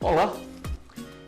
Olá,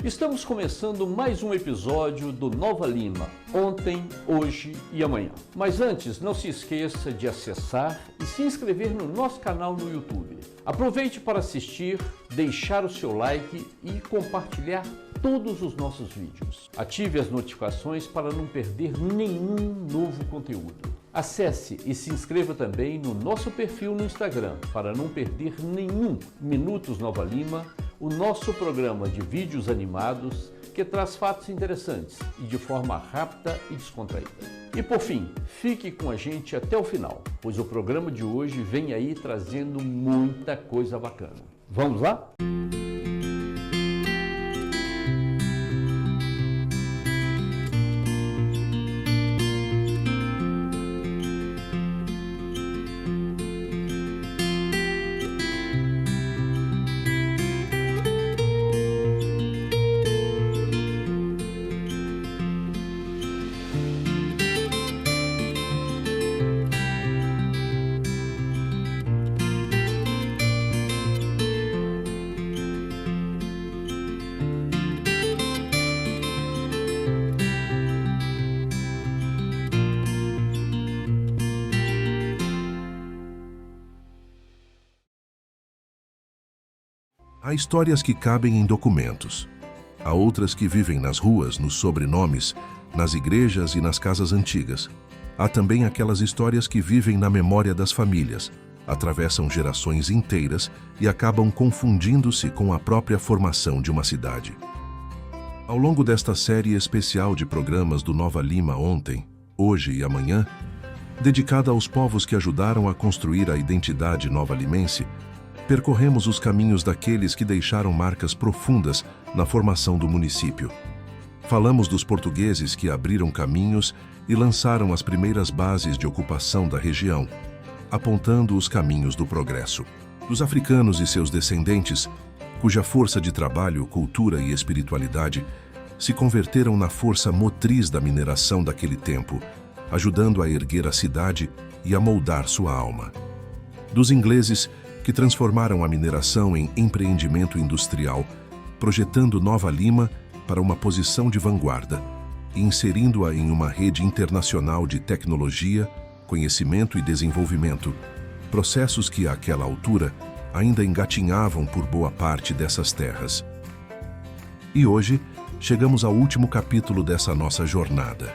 estamos começando mais um episódio do Nova Lima, ontem, hoje e amanhã. Mas antes, não se esqueça de acessar e se inscrever no nosso canal no YouTube. Aproveite para assistir, deixar o seu like e compartilhar todos os nossos vídeos. Ative as notificações para não perder nenhum novo conteúdo. Acesse e se inscreva também no nosso perfil no Instagram para não perder nenhum Minutos Nova Lima, o nosso programa de vídeos animados que traz fatos interessantes e de forma rápida e descontraída. E por fim, fique com a gente até o final, pois o programa de hoje vem aí trazendo muita coisa bacana. Vamos lá? Há histórias que cabem em documentos. Há outras que vivem nas ruas, nos sobrenomes, nas igrejas e nas casas antigas. Há também aquelas histórias que vivem na memória das famílias, atravessam gerações inteiras e acabam confundindo-se com a própria formação de uma cidade. Ao longo desta série especial de programas do Nova Lima ontem, hoje e amanhã, dedicada aos povos que ajudaram a construir a identidade nova-limense, percorremos os caminhos daqueles que deixaram marcas profundas na formação do município. Falamos dos portugueses que abriram caminhos e lançaram as primeiras bases de ocupação da região, apontando os caminhos do progresso. Dos africanos e seus descendentes, cuja força de trabalho, cultura e espiritualidade se converteram na força motriz da mineração daquele tempo, ajudando a erguer a cidade e a moldar sua alma. Dos ingleses, que transformaram a mineração em empreendimento industrial, projetando Nova Lima para uma posição de vanguarda e inserindo-a em uma rede internacional de tecnologia, conhecimento e desenvolvimento, processos que, àquela altura, ainda engatinhavam por boa parte dessas terras. E hoje, chegamos ao último capítulo dessa nossa jornada.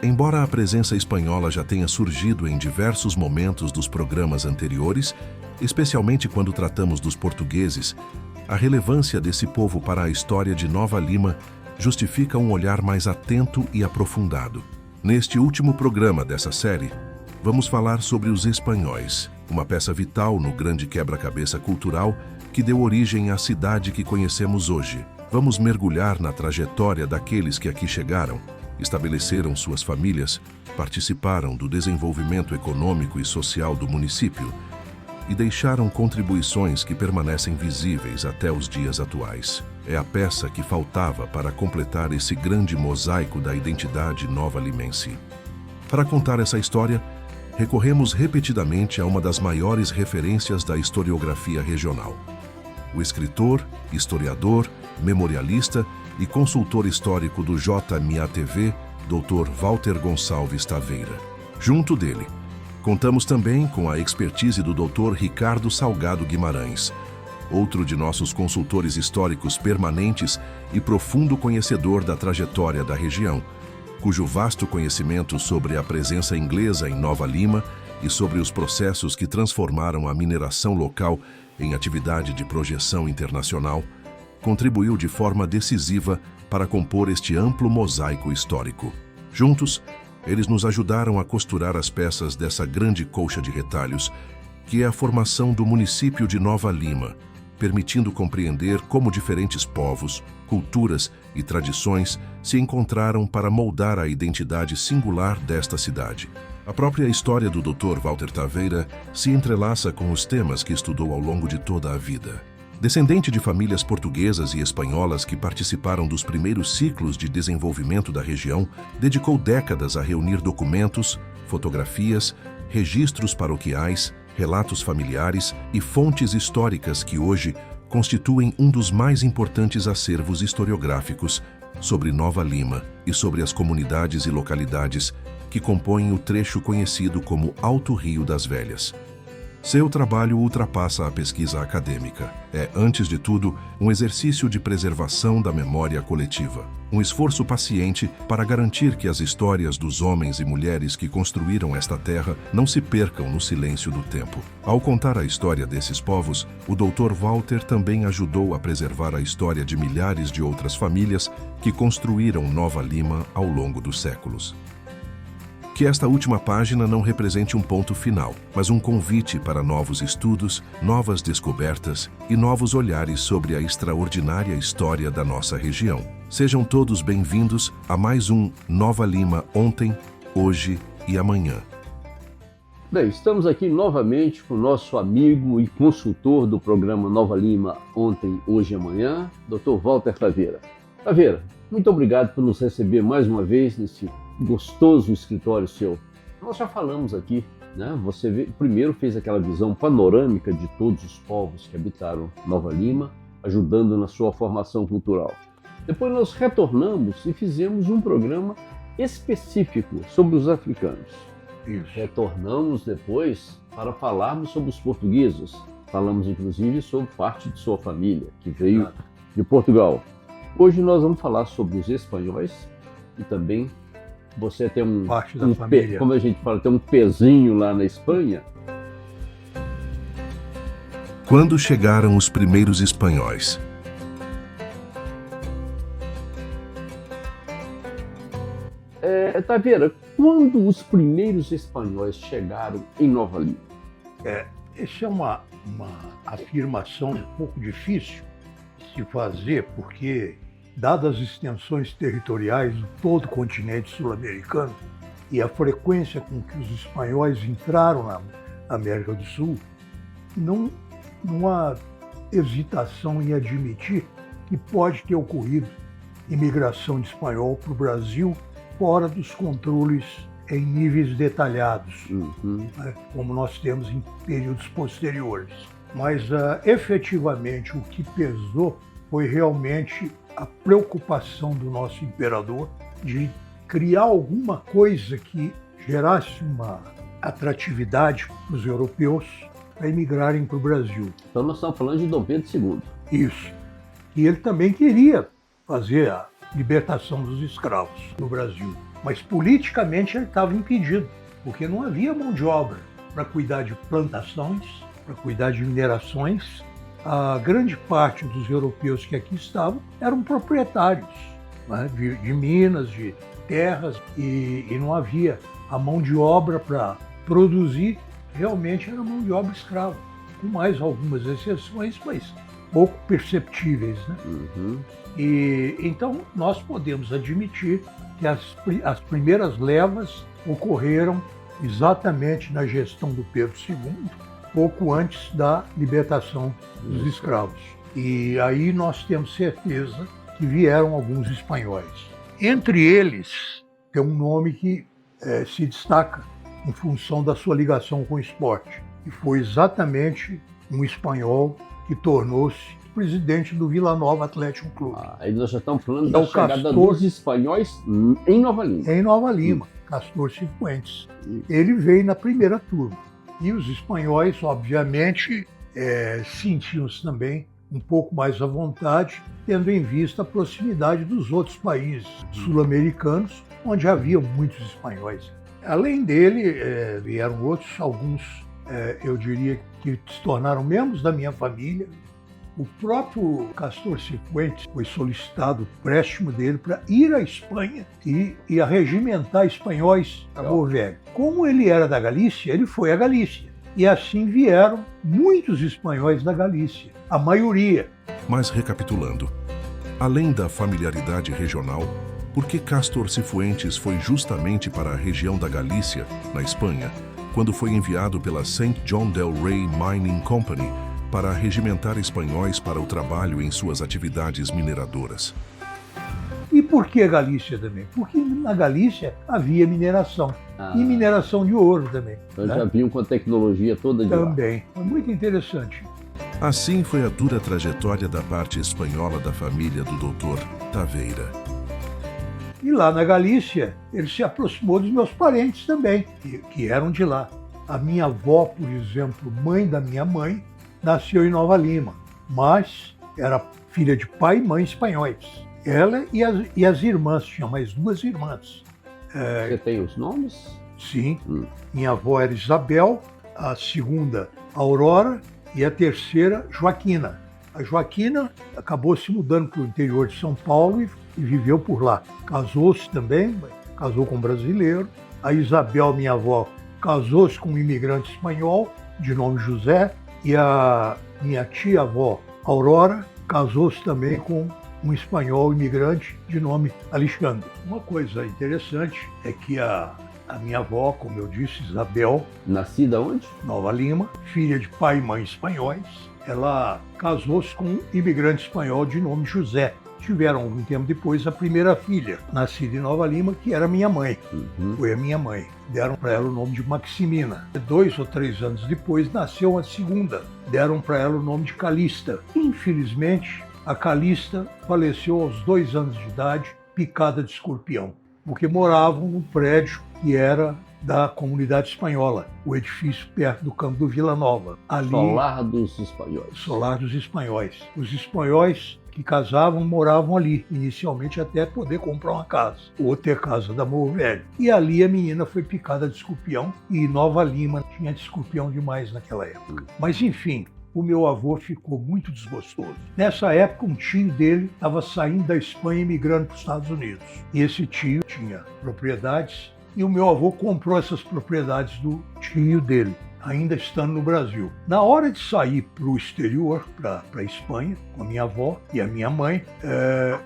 Embora a presença espanhola já tenha surgido em diversos momentos dos programas anteriores, especialmente quando tratamos dos portugueses, a relevância desse povo para a história de Nova Lima justifica um olhar mais atento e aprofundado. Neste último programa dessa série, vamos falar sobre os espanhóis, uma peça vital no grande quebra-cabeça cultural que deu origem à cidade que conhecemos hoje. Vamos mergulhar na trajetória daqueles que aqui chegaram, estabeleceram suas famílias, participaram do desenvolvimento econômico e social do município e deixaram contribuições que permanecem visíveis até os dias atuais. É a peça que faltava para completar esse grande mosaico da identidade nova-limense. Para contar essa história, recorremos repetidamente a uma das maiores referências da historiografia regional. O escritor, historiador, memorialista e consultor histórico do JMATV, Dr. Walter Gonçalves Taveira. Junto dele, contamos também com a expertise do Dr. Ricardo Salgado Guimarães, outro de nossos consultores históricos permanentes e profundo conhecedor da trajetória da região, cujo vasto conhecimento sobre a presença inglesa em Nova Lima e sobre os processos que transformaram a mineração local em atividade de projeção internacional, contribuiu de forma decisiva para compor este amplo mosaico histórico. Juntos, eles nos ajudaram a costurar as peças dessa grande colcha de retalhos, que é a formação do município de Nova Lima, permitindo compreender como diferentes povos, culturas e tradições se encontraram para moldar a identidade singular desta cidade. A própria história do Dr. Walter Taveira se entrelaça com os temas que estudou ao longo de toda a vida. Descendente de famílias portuguesas e espanholas que participaram dos primeiros ciclos de desenvolvimento da região, dedicou décadas a reunir documentos, fotografias, registros paroquiais, relatos familiares e fontes históricas que hoje constituem um dos mais importantes acervos historiográficos sobre Nova Lima e sobre as comunidades e localidades que compõem o trecho conhecido como Alto Rio das Velhas. Seu trabalho ultrapassa a pesquisa acadêmica. É, antes de tudo, um exercício de preservação da memória coletiva. Um esforço paciente para garantir que as histórias dos homens e mulheres que construíram esta terra não se percam no silêncio do tempo. Ao contar a história desses povos, o Dr. Walter também ajudou a preservar a história de milhares de outras famílias que construíram Nova Lima ao longo dos séculos. Que esta última página não represente um ponto final, mas um convite para novos estudos, novas descobertas e novos olhares sobre a extraordinária história da nossa região. Sejam todos bem-vindos a mais um Nova Lima ontem, hoje e amanhã. Bem, estamos aqui novamente com o nosso amigo e consultor do programa Nova Lima ontem, hoje e amanhã, Dr. Walter Taveira. Taveira, muito obrigado por nos receber mais uma vez nesse gostoso escritório seu. Nós já falamos aqui, né? Você primeiro fez aquela visão panorâmica de todos os povos que habitaram Nova Lima, ajudando na sua formação cultural. Depois nós retornamos e fizemos um programa específico sobre os africanos. Isso. Retornamos depois para falarmos sobre os portugueses. Falamos inclusive sobre parte de sua família, que veio de Portugal. Hoje nós vamos falar sobre os espanhóis e também você tem parte da família. Como a gente fala, tem um pezinho lá na Espanha. Quando chegaram os primeiros espanhóis? Taveira, quando os primeiros espanhóis chegaram em Nova Lima? Essa é uma afirmação um pouco difícil de se fazer, porque dadas as extensões territoriais de todo o continente sul-americano e a frequência com que os espanhóis entraram na América do Sul, não há hesitação em admitir que pode ter ocorrido imigração de espanhol para o Brasil fora dos controles em níveis detalhados, né, como nós temos em períodos posteriores. Mas efetivamente o que pesou foi realmente a preocupação do nosso imperador de criar alguma coisa que gerasse uma atratividade para os europeus para emigrarem para o Brasil. Então nós estamos falando de Dom Pedro II. Isso. E ele também queria fazer a libertação dos escravos no Brasil. Mas politicamente ele estava impedido, porque não havia mão de obra para cuidar de plantações, para cuidar de minerações. A grande parte dos europeus que aqui estavam eram proprietários, né, de minas, de terras, e não havia a mão de obra para produzir, realmente era mão de obra escrava, com mais algumas exceções, mas pouco perceptíveis, né? E então nós podemos admitir que as primeiras levas ocorreram exatamente na gestão do Pedro II, pouco antes da libertação dos escravos. E aí nós temos certeza que vieram alguns espanhóis. Entre eles, tem um nome que se destaca em função da sua ligação com o esporte, e foi exatamente um espanhol que tornou-se presidente do Vila Nova Atlético Clube. Aí nós já estamos falando da chegada dos espanhóis em Nova Lima. Em Nova Lima, Castor Cifuentes. Ele veio na primeira turma. E os espanhóis, obviamente, sentiam-se também um pouco mais à vontade, tendo em vista a proximidade dos outros países sul-americanos, onde havia muitos espanhóis. Além dele, vieram outros, alguns, eu diria, que se tornaram membros da minha família. O próprio Castor Cifuentes foi solicitado o empréstimo dele para ir à Espanha e arregimentar espanhóis a Cabo Velho. Como ele era da Galícia, ele foi à Galícia. E assim vieram muitos espanhóis da Galícia, a maioria. Mas recapitulando, além da familiaridade regional, por que Castor Cifuentes foi justamente para a região da Galícia, na Espanha, quando foi enviado pela St. John del Rey Mining Company para regimentar espanhóis para o trabalho em suas atividades mineradoras? E por que a Galícia também? Porque na Galícia havia mineração, e mineração de ouro também. Então já vinham com a tecnologia toda de também. Foi muito interessante. Assim foi a dura trajetória da parte espanhola da família do Dr. Taveira. E lá na Galícia, ele se aproximou dos meus parentes também, que eram de lá. A minha avó, por exemplo, mãe da minha mãe, nasceu em Nova Lima, mas era filha de pai e mãe espanhóis. Ela e as irmãs, tinha mais 2 irmãs. Você tem os nomes? Sim, minha avó era Isabel, a segunda Aurora e a terceira Joaquina. A Joaquina acabou se mudando para o interior de São Paulo e viveu por lá. Casou-se também, casou com um brasileiro. A Isabel, minha avó, casou-se com um imigrante espanhol de nome José. E a minha tia-avó, Aurora, casou-se também com um espanhol imigrante de nome Alexandre. Uma coisa interessante é que a minha avó, como eu disse, Isabel, Nascida onde? Nova Lima, filha de pai e mãe espanhóis, ela casou-se com um imigrante espanhol de nome José. Tiveram, algum tempo depois, a primeira filha, nascida em Nova Lima, que era minha mãe. Foi a minha mãe. Deram para ela o nome de Maximina. 2 ou 3 anos depois, nasceu a segunda. Deram para ela o nome de Calista. Infelizmente, a Calista faleceu aos 2 anos de idade, picada de escorpião, porque moravam num prédio que era da comunidade espanhola, o edifício perto do campo do Vila Nova. Ali, Solar dos Espanhóis. Solar dos Espanhóis. Os espanhóis que casavam moravam ali, inicialmente até poder comprar uma casa, ou ter casa da Morro Velho. E ali a menina foi picada de escorpião, e Nova Lima tinha de escorpião demais naquela época. Mas enfim, o meu avô ficou muito desgostoso. Nessa época, um tio dele estava saindo da Espanha e migrando para os Estados Unidos. E esse tio tinha propriedades, e o meu avô comprou essas propriedades do tio dele, ainda estando no Brasil. Na hora de sair para o exterior, para a Espanha, com a minha avó e a minha mãe,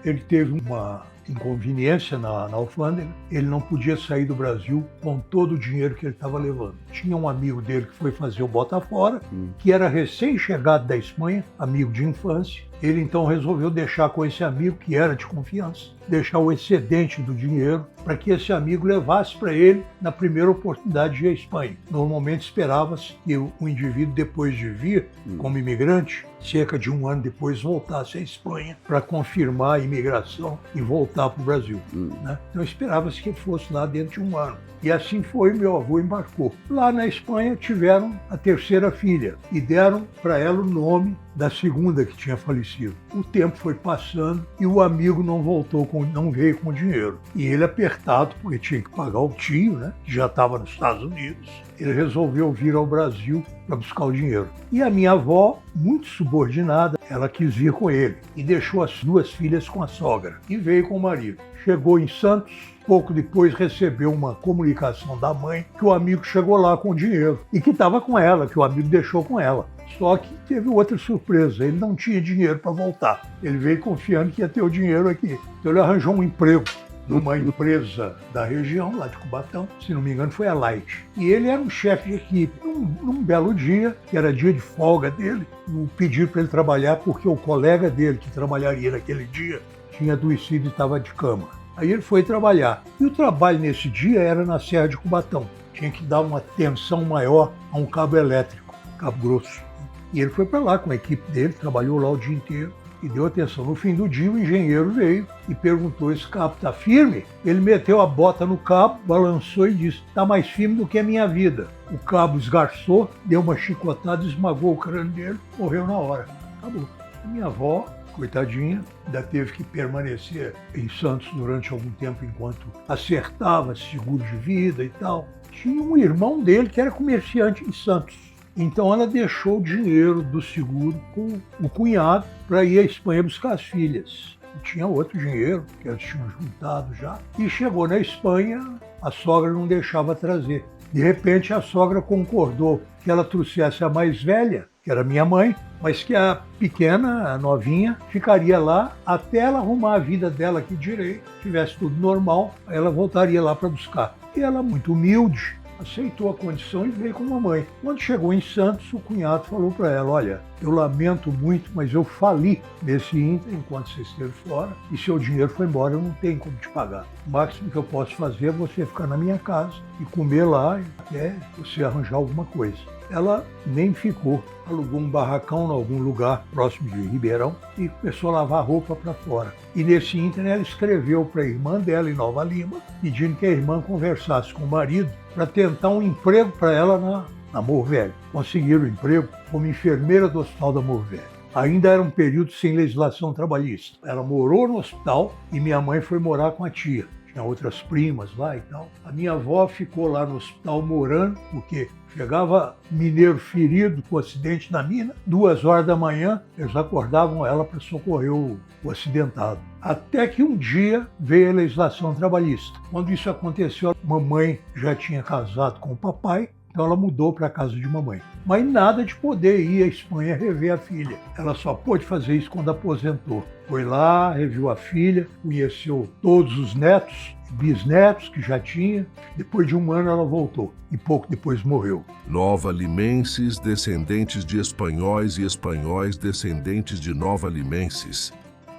ele teve uma inconveniência na alfândega. Ele não podia sair do Brasil com todo o dinheiro que ele estava levando. Tinha um amigo dele que foi fazer o bota fora, que era recém-chegado da Espanha, amigo de infância. Ele então resolveu deixar com esse amigo, que era de confiança, deixar o excedente do dinheiro para que esse amigo levasse para ele na primeira oportunidade de ir à Espanha. Normalmente esperava-se que o indivíduo, depois de vir como imigrante, cerca de 1 ano depois voltasse à Espanha para confirmar a imigração e voltar para o Brasil. Né? Então esperava-se que ele fosse lá dentro de 1 ano. E assim foi, meu avô embarcou. Lá na Espanha tiveram a terceira filha e deram para ela o nome da segunda que tinha falecido. O tempo foi passando e o amigo não veio com dinheiro. E ele, apertado, porque tinha que pagar o tio, né, que já estava nos Estados Unidos, ele resolveu vir ao Brasil para buscar o dinheiro. E a minha avó, muito subordinada, ela quis vir com ele e deixou as 2 filhas com a sogra e veio com o marido. Chegou em Santos, pouco depois recebeu uma comunicação da mãe que o amigo chegou lá com o dinheiro e que estava com ela, que o amigo deixou com ela. Só que teve outra surpresa, ele não tinha dinheiro para voltar. Ele veio confiando que ia ter o dinheiro aqui. Então ele arranjou um emprego numa empresa da região, lá de Cubatão, se não me engano foi a Light. E ele era um chefe de equipe. Num belo dia, que era dia de folga dele, pediram para ele trabalhar porque o colega dele, que trabalharia naquele dia, tinha adoecido e estava de cama. Aí ele foi trabalhar. E o trabalho nesse dia era na Serra de Cubatão. Tinha que dar uma tensão maior a um cabo elétrico, cabo grosso. E ele foi para lá com a equipe dele, trabalhou lá o dia inteiro e deu atenção. No fim do dia, o engenheiro veio e perguntou: esse cabo está firme? Ele meteu a bota no cabo, balançou e disse: está mais firme do que a minha vida. O cabo esgarçou, deu uma chicotada, esmagou o crânio dele, morreu na hora. Acabou. A minha avó, coitadinha, ainda teve que permanecer em Santos durante algum tempo enquanto acertava seguro de vida e tal. Tinha um irmão dele que era comerciante em Santos. Então ela deixou o dinheiro do seguro com o cunhado para ir à Espanha buscar as filhas. E tinha outro dinheiro que eles tinham juntado já. E chegou na Espanha, a sogra não deixava trazer. De repente a sogra concordou que ela trouxesse a mais velha, que era minha mãe, mas que a pequena, a novinha, ficaria lá até ela arrumar a vida dela aqui direito, tivesse tudo normal, aí ela voltaria lá para buscar. E ela, muito humilde, aceitou a condição e veio com a mamãe. Quando chegou em Santos, o cunhado falou para ela: olha, eu lamento muito, mas eu fali nesse ínter enquanto você esteve fora e seu dinheiro foi embora, eu não tenho como te pagar. O máximo que eu posso fazer é você ficar na minha casa e comer lá até você arranjar alguma coisa. ela nem ficou. Alugou um barracão em algum lugar próximo de Ribeirão e começou a lavar roupa para fora. E nesse ínterim ela escreveu para a irmã dela em Nova Lima, pedindo que a irmã conversasse com o marido para tentar um emprego para ela na Morro Velho. Conseguiram um emprego como enfermeira do Hospital da Morro Velho. Ainda era um período sem legislação trabalhista. Ela morou no hospital e minha mãe foi morar com a tia. Tinha outras primas lá e tal. A minha avó ficou lá no hospital morando, porque chegava mineiro ferido com acidente na mina, 2 horas da manhã, eles acordavam ela para socorrer o acidentado. Até que um dia veio a legislação trabalhista. Quando isso aconteceu, a mamãe já tinha casado com o papai, então ela mudou para a casa de mamãe. Mas nada de poder ir à Espanha rever a filha. Ela só pôde fazer isso quando aposentou. Foi lá, reviu a filha, conheceu todos os netos, bisnetos que já tinha. Depois de 1 ano ela voltou e pouco depois morreu. Nova-limenses, descendentes de espanhóis e espanhóis, descendentes de nova-limenses.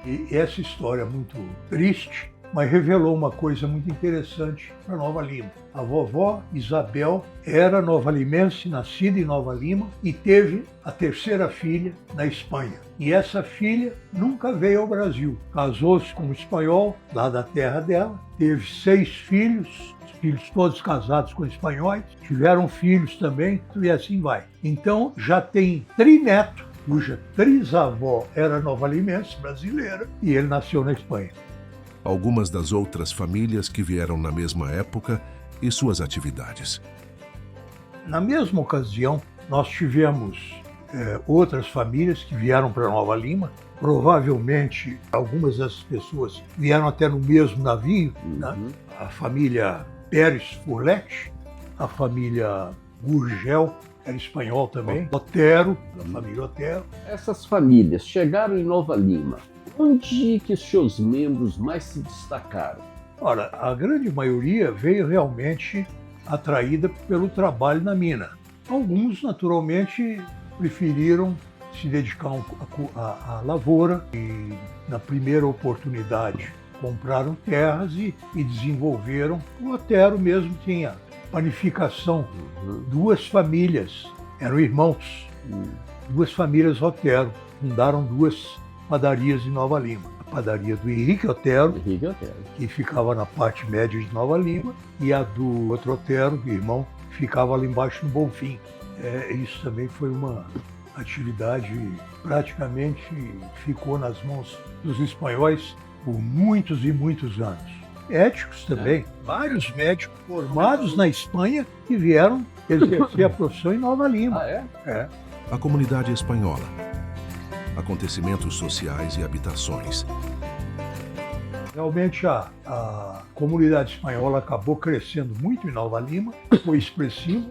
E essa história é muito triste, mas revelou uma coisa muito interessante para Nova Lima. A vovó Isabel era nova-limense, nascida em Nova Lima, e teve a 3ª filha na Espanha. E essa filha nunca veio ao Brasil. Casou-se com um espanhol, lá da terra dela, teve 6 filhos, os filhos todos casados com espanhóis, tiveram filhos também, e assim vai. Então já tem trineto, cuja trisavó era nova-limense, brasileira, e ele nasceu na Espanha. Algumas das outras famílias que vieram na mesma época e suas atividades. Na mesma ocasião, nós tivemos outras famílias que vieram para Nova Lima. Provavelmente, algumas dessas pessoas vieram até no mesmo navio, né? A família Pérez Furlet, a família Gurgel, era espanhol também, Otero, da família Otero. Essas famílias chegaram em Nova Lima. Onde que os seus membros mais se destacaram? Ora, a grande maioria veio realmente atraída pelo trabalho na mina. Alguns, naturalmente, preferiram se dedicar à lavoura e, na primeira oportunidade, compraram terras e desenvolveram. O Otero mesmo tinha panificação. 2 famílias, eram irmãos, 2 famílias Otero, fundaram 2 padarias em Nova Lima. A padaria do Henrique Otero, que ficava na parte média de Nova Lima, e a do outro Otero, irmão, ficava lá embaixo no Bonfim. Isso também foi uma atividade praticamente ficou nas mãos dos espanhóis por muitos e muitos anos. Médicos também, vários médicos formados na Espanha que vieram exercer a profissão em Nova Lima. É. A comunidade espanhola. Acontecimentos sociais e habitações. Realmente a comunidade espanhola acabou crescendo muito em Nova Lima, foi expressivo,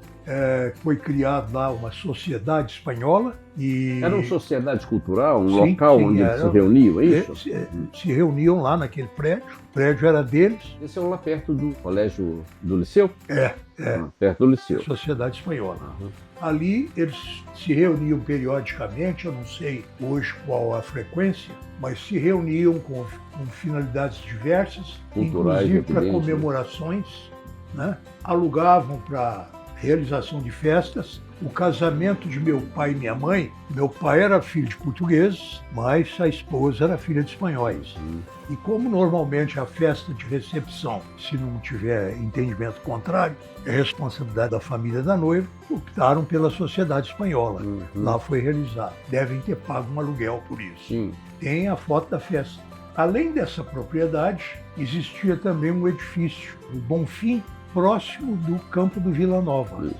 foi criada lá uma sociedade espanhola. Era uma sociedade cultural, um local onde eles se reuniam, é isso? Se reuniam lá naquele prédio, o prédio era deles. Esse é lá perto do Colégio do Liceu? Perto do Liceu. Sociedade espanhola. Ali eles se reuniam periodicamente, eu não sei hoje qual a frequência, mas se reuniam com finalidades diversas, culturais, inclusive para comemorações, né? Alugavam para realização de festas. O casamento de meu pai e minha mãe, meu pai era filho de portugueses, mas a esposa era filha de espanhóis. E como normalmente a festa de recepção, se não tiver entendimento contrário, é responsabilidade da família da noiva, optaram pela sociedade espanhola. Lá foi realizado. Devem ter pago um aluguel por isso. Tem a foto da festa. Além dessa propriedade, existia também um edifício do Bonfim, próximo do campo do Vila Nova.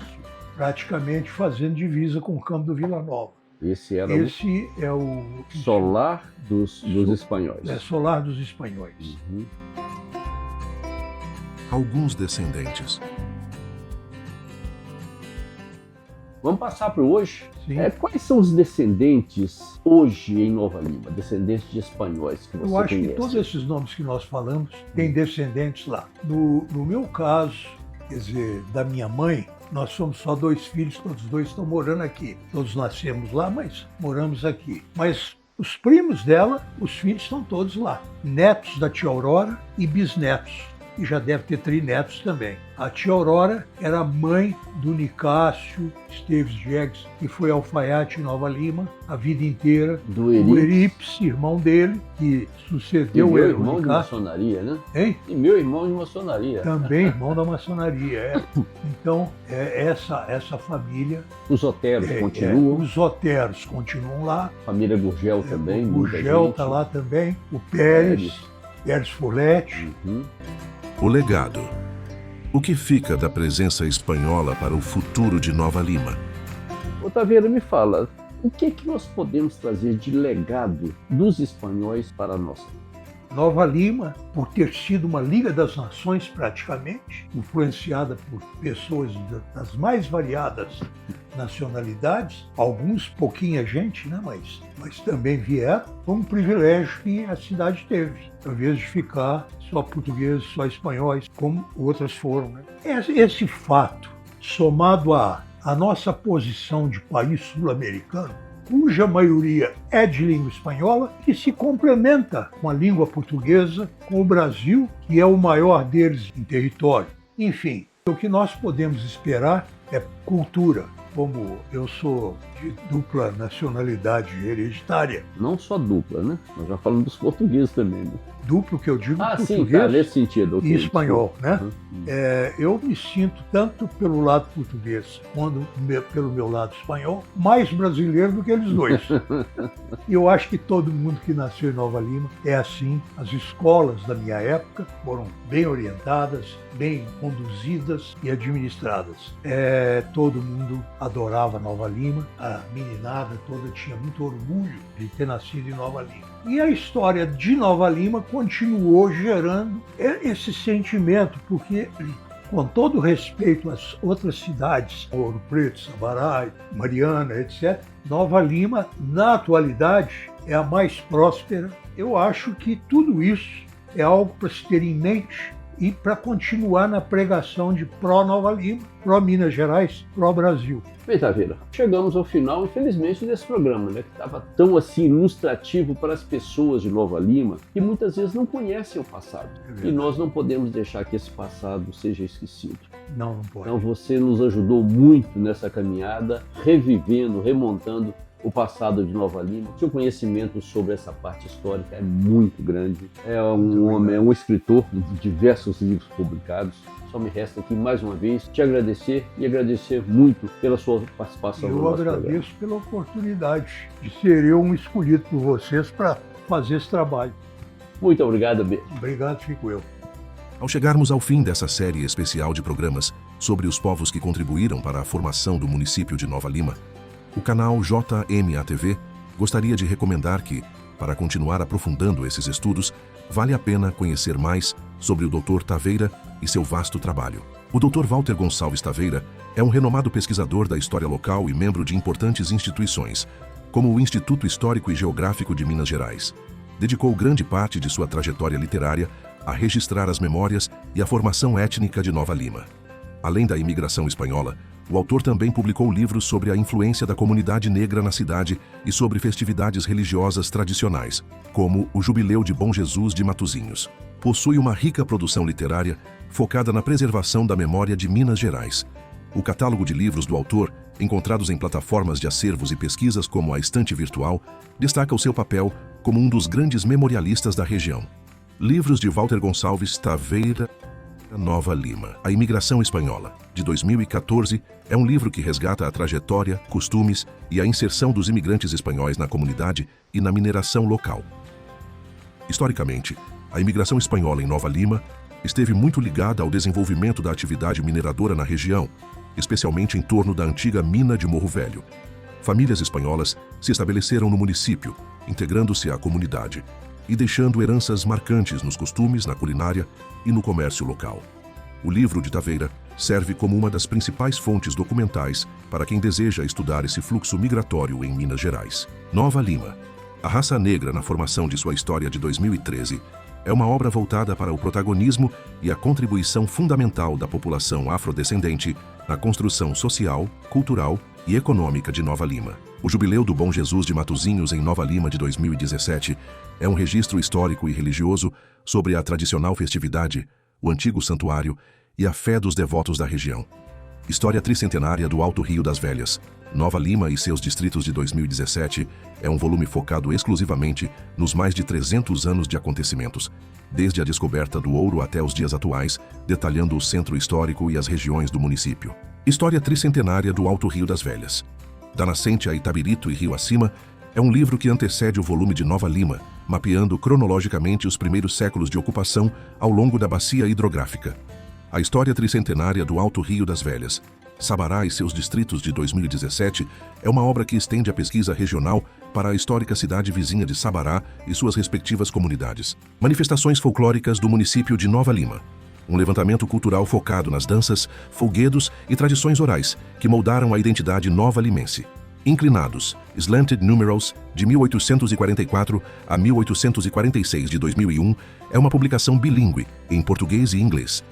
Praticamente fazendo divisa com o campo do Vila Nova. Esse é o solar dos espanhóis. É solar dos espanhóis. Alguns descendentes. Vamos passar para hoje? Sim. Quais são os descendentes hoje em Nova Lima? Descendentes de espanhóis que você conhece? Eu acho que todos esses nomes que nós falamos têm descendentes lá. No meu caso, quer dizer, da minha mãe, nós somos só 2 filhos, todos 2 estão morando aqui. Todos nascemos lá, mas moramos aqui. Mas os primos dela, os filhos estão todos lá. Netos da tia Aurora e bisnetos. e já deve ter trinetos também. A tia Aurora era mãe do Nicásio Esteves Diegues, que foi alfaiate em Nova Lima a vida inteira. Do O Eurípides, irmão dele, que sucedeu meu o irmão de Nicásio. maçonaria, né? Hein? E meu irmão de maçonaria. Também irmão da maçonaria. Então, essa família... Os Oteros continuam. Os Oteros continuam lá. Família Gurgel também. O muita Gurgel gente. está lá também. O Pérez Furlete. Uhum. O legado. O que fica da presença espanhola para o futuro de Nova Lima? Ô Taveira, me fala, o que é que nós podemos trazer de legado dos espanhóis para nós? Nova Lima, por ter sido uma Liga das Nações praticamente, influenciada por pessoas das mais variadas nacionalidades, alguns pouquinha gente, né? mas também vieram, foi um privilégio que a cidade teve, ao invés de ficar só portugueses, só espanhóis, como outras foram. Né? Esse fato, somado à nossa posição de país sul-americano, cuja maioria é de língua espanhola, que se complementa com a língua portuguesa, com o Brasil, que é o maior deles em território. Enfim, o que nós podemos esperar é cultura. Como eu sou de dupla nacionalidade hereditária. Não só dupla, né? Nós já falamos dos portugueses também, né? Duplo que eu digo português sim, tá, nesse sentido. e espanhol, né? Uhum. Eu me sinto tanto pelo lado português quanto pelo meu lado espanhol mais brasileiro do que eles dois. E eu acho que todo mundo que nasceu em Nova Lima é assim. As escolas da minha época foram bem orientadas, bem conduzidas e administradas. Todo mundo adorava Nova Lima, a meninada toda tinha muito orgulho de ter nascido em Nova Lima. E a história de Nova Lima continuou gerando esse sentimento, porque, com todo respeito às outras cidades, Ouro Preto, Sabarai, Mariana, etc., Nova Lima, na atualidade, é a mais próspera. Eu acho que tudo isso é algo para se ter em mente e para continuar na pregação de pró-Nova Lima, pró-Minas Gerais, pró-Brasil. Bem, Taveira, chegamos ao final, infelizmente, desse programa, né, que estava tão assim ilustrativo para as pessoas de Nova Lima, que muitas vezes não conhecem o passado. E nós não podemos deixar que esse passado seja esquecido. Não pode. Então você nos ajudou muito nessa caminhada, revivendo, remontando o passado de Nova Lima. Seu conhecimento sobre essa parte histórica é muito grande. É um homem, é um escritor de diversos livros publicados. Só me resta aqui mais uma vez te agradecer e agradecer muito pela sua participação no nosso programa. Eu agradeço pela oportunidade de ser eu um escolhido por vocês para fazer esse trabalho. Muito obrigado, B. Obrigado, fico eu. Ao chegarmos ao fim dessa série especial de programas sobre os povos que contribuíram para a formação do município de Nova Lima, o canal JMATV gostaria de recomendar que, para continuar aprofundando esses estudos, vale a pena conhecer mais sobre o Dr. Taveira e seu vasto trabalho. O Dr. Walter Gonçalves Taveira é um renomado pesquisador da história local e membro de importantes instituições, como o Instituto Histórico e Geográfico de Minas Gerais. Dedicou grande parte de sua trajetória literária a registrar as memórias e a formação étnica de Nova Lima. Além da imigração espanhola, o autor também publicou livros sobre a influência da comunidade negra na cidade e sobre festividades religiosas tradicionais, como o Jubileu de Bom Jesus de Matosinhos. Possui uma rica produção literária focada na preservação da memória de Minas Gerais. O catálogo de livros do autor, encontrados em plataformas de acervos e pesquisas como a Estante Virtual, destaca o seu papel como um dos grandes memorialistas da região. Livros de Walter Gonçalves Taveira, Nova Lima, A Imigração Espanhola, de 2014, é um livro que resgata a trajetória, costumes e a inserção dos imigrantes espanhóis na comunidade e na mineração local. Historicamente, a imigração espanhola em Nova Lima esteve muito ligada ao desenvolvimento da atividade mineradora na região, especialmente em torno da antiga mina de Morro Velho. Famílias espanholas se estabeleceram no município, integrando-se à comunidade e deixando heranças marcantes nos costumes, na culinária e no comércio local. O livro de Taveira serve como uma das principais fontes documentais para quem deseja estudar esse fluxo migratório em Minas Gerais. Nova Lima, a raça negra na formação de sua história de 2013, é uma obra voltada para o protagonismo e a contribuição fundamental da população afrodescendente na construção social, cultural e econômica de Nova Lima. O Jubileu do Bom Jesus de Matosinhos em Nova Lima de 2017 é um registro histórico e religioso sobre a tradicional festividade, o antigo santuário e a fé dos devotos da região. História Tricentenária do Alto Rio das Velhas, Nova Lima e seus distritos de 2017 é um volume focado exclusivamente nos mais de 300 anos de acontecimentos, desde a descoberta do ouro até os dias atuais, detalhando o centro histórico e as regiões do município. História Tricentenária do Alto Rio das Velhas, da nascente a Itabirito e Rio Acima, é um livro que antecede o volume de Nova Lima, mapeando cronologicamente os primeiros séculos de ocupação ao longo da bacia hidrográfica. A História Tricentenária do Alto Rio das Velhas, Sabará e seus distritos de 2017 é uma obra que estende a pesquisa regional para a histórica cidade vizinha de Sabará e suas respectivas comunidades. Manifestações folclóricas do município de Nova Lima. Um levantamento cultural focado nas danças, folguedos e tradições orais que moldaram a identidade nova-limense. Inclinados, Slanted Numerals, de 1844 a 1846 de 2001, é uma publicação bilíngue, em português e inglês,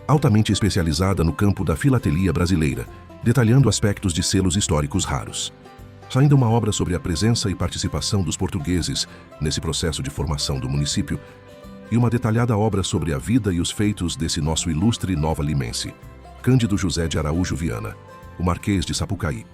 altamente especializada no campo da filatelia brasileira, detalhando aspectos de selos históricos raros. Ainda uma obra sobre a presença e participação dos portugueses nesse processo de formação do município, e uma detalhada obra sobre a vida e os feitos desse nosso ilustre nova-limense, Cândido José de Araújo Viana, o Marquês de Sapucaí.